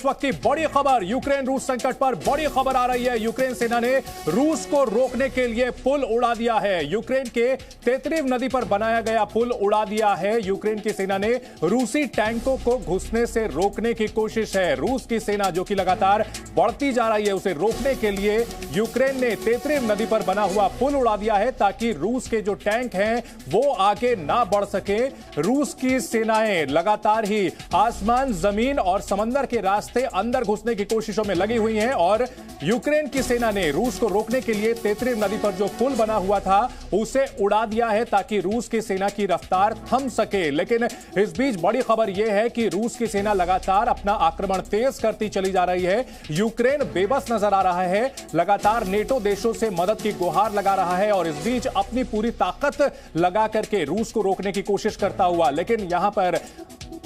इस वक्त की बड़ी खबर, यूक्रेन रूस संकट पर बड़ी खबर आ रही है। यूक्रेन सेना ने रूस को रोकने के लिए पुल उड़ा दिया है। यूक्रेन के तेत्रिव नदी पर बनाया गया पुल उड़ा दिया है। यूक्रेन की सेना ने रूसी टैंकों को घुसने से रोकने की कोशिश है। रूस की सेना जो कि लगातार बढ़ती जा रही है, उसे रोकने के लिए यूक्रेन ने तेत्रिव नदी पर बना हुआ पुल उड़ा दिया है ताकि रूस के जो टैंक हैं वो आगे ना बढ़ सके। रूस की सेनाएं लगातार ही आसमान, जमीन और समंदर के रास्ते अंदर घुसने की कोशिशों में लगी हुई हैं और यूक्रेन की सेना ने रूस को रोकने के लिए तेत्रिव नदी पर जो पुल बना हुआ था उसे उड़ा दिया है ताकि रूस की सेना की रफ्तार थम सके। लेकिन इस बीच बड़ी खबर यह है कि रूस की सेना लगातार अपना आक्रमण तेज करती चली जा रही है। यूक्रेन बेबस नजर आ रहा है, लगातार नेटो देशों से मदद की गुहार लगा रहा है और इस बीच अपनी पूरी ताकत लगा करके रूस को रोकने की कोशिश करता हुआ। लेकिन यहां पर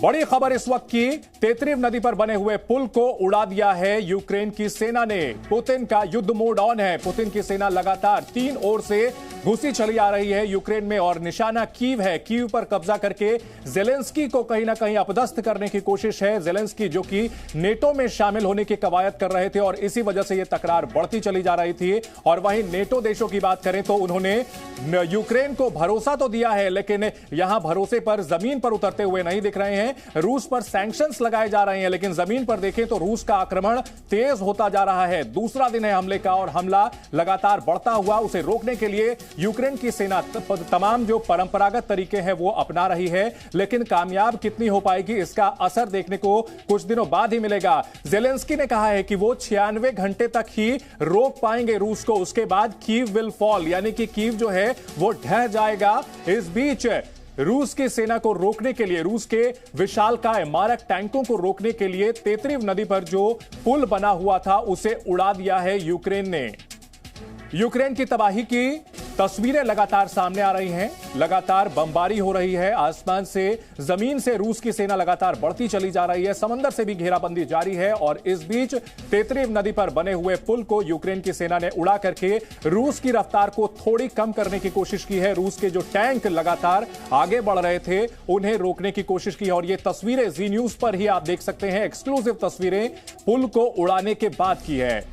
बड़ी खबर इस वक्त की, तेत्रिव नदी पर बने हुए पुल को उड़ा दिया है यूक्रेन की सेना ने। पुतिन का युद्ध मोड ऑन है। पुतिन की सेना लगातार तीन ओर से घुसी चली आ रही है यूक्रेन में और निशाना कीव है। कीव पर कब्जा करके जेलेंस्की को कहीं ना कहीं अपदस्थ करने की कोशिश है। जेलेंस्की जो कि नेटो में शामिल होने की कवायद कर रहे थे और इसी वजह से यह तकरार बढ़ती चली जा रही थी। और वहीं नेटो देशों की बात करें तो उन्होंने यूक्रेन को भरोसा तो दिया है, लेकिन यहां भरोसे पर जमीन पर उतरते हुए नहीं दिख रहे हैं। रूस पर सैंक्शंस लगाए जा रहे हैं, लेकिन जमीन पर देखें तो रूस का आक्रमण तेज होता जा रहा है। दूसरा दिन है हमले का और हमला लगातार बढ़ता हुआ। उसे रोकने के लिए यूक्रेन की सेना तमाम जो परंपरागत तरीके हैं वो अपना रही है, लेकिन कामयाब कितनी हो पाएगी इसका असर देखने को कुछ दिनों बाद ही मिलेगा। जेलेंस्की ने कहा है कि वो 96 घंटे तक ही रोक पाएंगे रूस को, उसके बाद कीव विल फॉल, यानी कि कीव जो है वो ढह जाएगा। इस बीच रूस की सेना को रोकने के लिए, रूस के विशालकाय मारक टैंकों को रोकने के लिए तेत्रिव नदी पर जो पुल बना हुआ था उसे उड़ा दिया है यूक्रेन ने। यूक्रेन की तबाही की तस्वीरें लगातार सामने आ रही हैं, लगातार बमबारी हो रही है। आसमान से, जमीन से रूस की सेना लगातार बढ़ती चली जा रही है। समंदर से भी घेराबंदी जारी है और इस बीच तेत्रिव नदी पर बने हुए पुल को यूक्रेन की सेना ने उड़ा करके रूस की रफ्तार को थोड़ी कम करने की कोशिश की है। रूस के जो टैंक लगातार आगे बढ़ रहे थे उन्हें रोकने की कोशिश की है और ये तस्वीरें जी न्यूज पर ही आप देख सकते हैं। एक्सक्लूसिव तस्वीरें पुल को उड़ाने के बाद की है।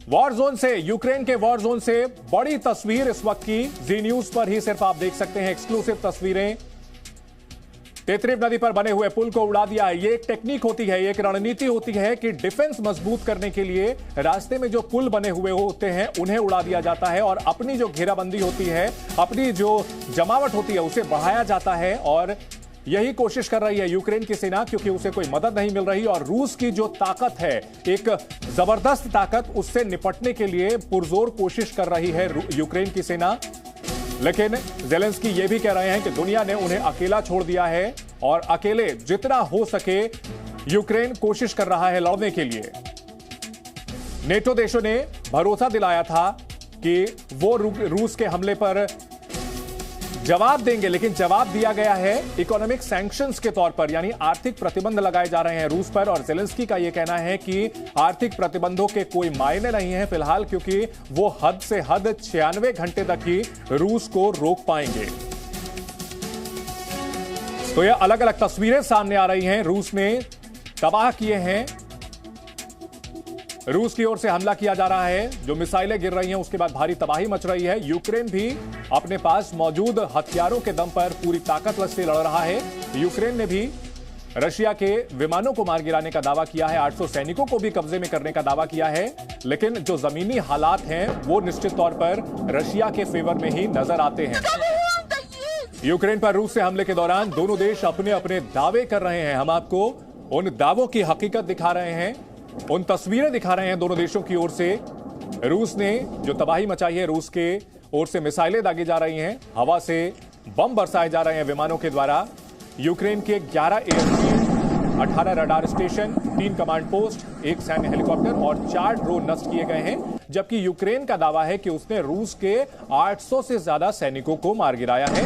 वॉर जोन से, यूक्रेन के वॉर जोन से बड़ी तस्वीर इस वक्त की जी न्यूज पर ही सिर्फ आप देख सकते हैं। एक्सक्लूसिव तस्वीरें, तेत्रिव नदी पर बने हुए पुल को उड़ा दिया है। ये एक टेक्निक होती है, एक रणनीति होती है कि डिफेंस मजबूत करने के लिए रास्ते में जो पुल बने हुए होते हैं उन्हें उड़ा दिया जाता है और अपनी जो घेराबंदी होती है, अपनी जो जमावट होती है उसे बढ़ाया जाता है। और यही कोशिश कर रही है यूक्रेन की सेना, क्योंकि उसे कोई मदद नहीं मिल रही और रूस की जो ताकत है, एक जबरदस्त ताकत, उससे निपटने के लिए पुरजोर कोशिश कर रही है यूक्रेन की सेना। लेकिन जेलेंस्की ये भी कह रहे हैं कि दुनिया ने उन्हें अकेला छोड़ दिया है और अकेले जितना हो सके यूक्रेन कोशिश कर रहा है लड़ने के लिए। नेटो देशों ने भरोसा दिलाया था कि वो रूस के हमले पर जवाब देंगे, लेकिन जवाब दिया गया है इकोनॉमिक सैंक्शंस के तौर पर, यानी आर्थिक प्रतिबंध लगाए जा रहे हैं रूस पर। और जेलेंस्की का यह कहना है कि आर्थिक प्रतिबंधों के कोई मायने नहीं है फिलहाल, क्योंकि वो हद से हद 96 घंटे तक ही रूस को रोक पाएंगे। तो यह अलग अलग तस्वीरें सामने आ रही हैं। रूस ने तबाह किए हैं, रूस की ओर से हमला किया जा रहा है, जो मिसाइलें गिर रही हैं उसके बाद भारी तबाही मच रही है। यूक्रेन भी अपने पास मौजूद हथियारों के दम पर पूरी ताकत से लड़ रहा है। यूक्रेन ने भी रशिया के विमानों को मार गिराने का दावा किया है, 800 सैनिकों को भी कब्जे में करने का दावा किया है। लेकिन जो जमीनी हालात हैं वो निश्चित तौर पर रशिया के फेवर में ही नजर आते हैं। यूक्रेन पर रूस से हमले के दौरान दोनों देश अपने अपने दावे कर रहे हैं। हम आपको उन दावों की हकीकत दिखा रहे हैं, उन तस्वीरें दिखा रहे हैं दोनों देशों की ओर से। रूस ने जो तबाही मचाई है, रूस के ओर से मिसाइलें दागी जा रही हैं, हवा से बम बरसाए जा रहे हैं विमानों के द्वारा। यूक्रेन के 11 airfield, 18 radar station, 3 command post, 1 सैन्य हेलीकॉप्टर और 4 ड्रोन नष्ट किए गए हैं। जबकि यूक्रेन का दावा है कि उसने रूस के 800 से ज्यादा सैनिकों को मार गिराया है।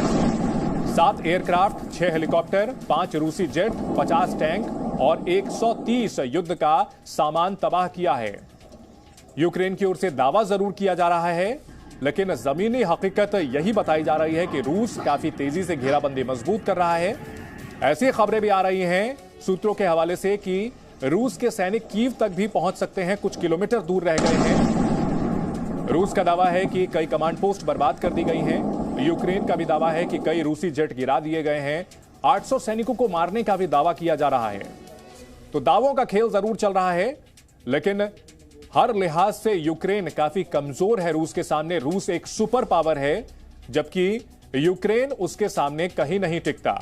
7 एयरक्राफ्ट, 6 हेलीकॉप्टर, 5 रूसी जेट, 50 टैंक और 130 युद्ध का सामान तबाह किया है। यूक्रेन की ओर से दावा जरूर किया जा रहा है, लेकिन जमीनी हकीकत यही बताई जा रही है कि रूस काफी तेजी से घेराबंदी मजबूत कर रहा है। ऐसी खबरें भी आ रही हैं सूत्रों के हवाले से कि रूस के सैनिक कीव तक भी पहुंच सकते हैं, कुछ किलोमीटर दूर रह गए हैं। रूस का दावा है कि कई कमांड पोस्ट बर्बाद कर दी गई हैं। यूक्रेन का भी दावा है कि कई रूसी जेट गिरा दिए गए हैं। 800 सैनिकों को मारने का भी दावा किया जा रहा है। तो दावों का खेल जरूर चल रहा है, लेकिन हर लिहाज से यूक्रेन काफी कमजोर है रूस के सामने। रूस एक सुपर पावर है, जबकि यूक्रेन उसके सामने कहीं नहीं टिकता।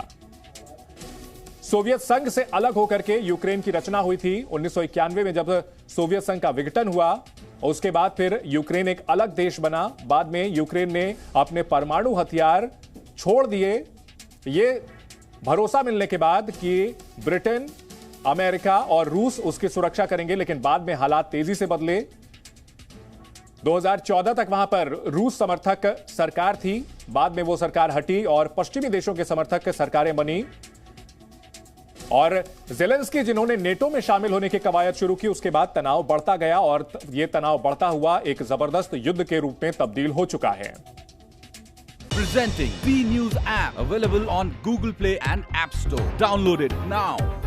सोवियत संघ से अलग होकर के यूक्रेन की रचना हुई थी 1991 में, जब सोवियत संघ का विघटन हुआ। उसके बाद फिर यूक्रेन एक अलग देश बना। बाद में यूक्रेन ने अपने परमाणु हथियार छोड़ दिए, ये भरोसा मिलने के बाद कि ब्रिटेन, अमेरिका और रूस उसकी सुरक्षा करेंगे। लेकिन बाद में हालात तेजी से बदले। 2014 तक वहां पर रूस समर्थक सरकार थी, बाद में वो सरकार हटी और पश्चिमी देशों के समर्थक सरकारें बनी। और ज़ेलेंस्की जिन्होंने नेटो में शामिल होने की कवायद शुरू की, उसके बाद तनाव बढ़ता गया और यह तनाव बढ़ता हुआ एक जबरदस्त युद्ध के रूप में तब्दील हो चुका है। Presenting B News app, available on Google Play and App Store. Download it now.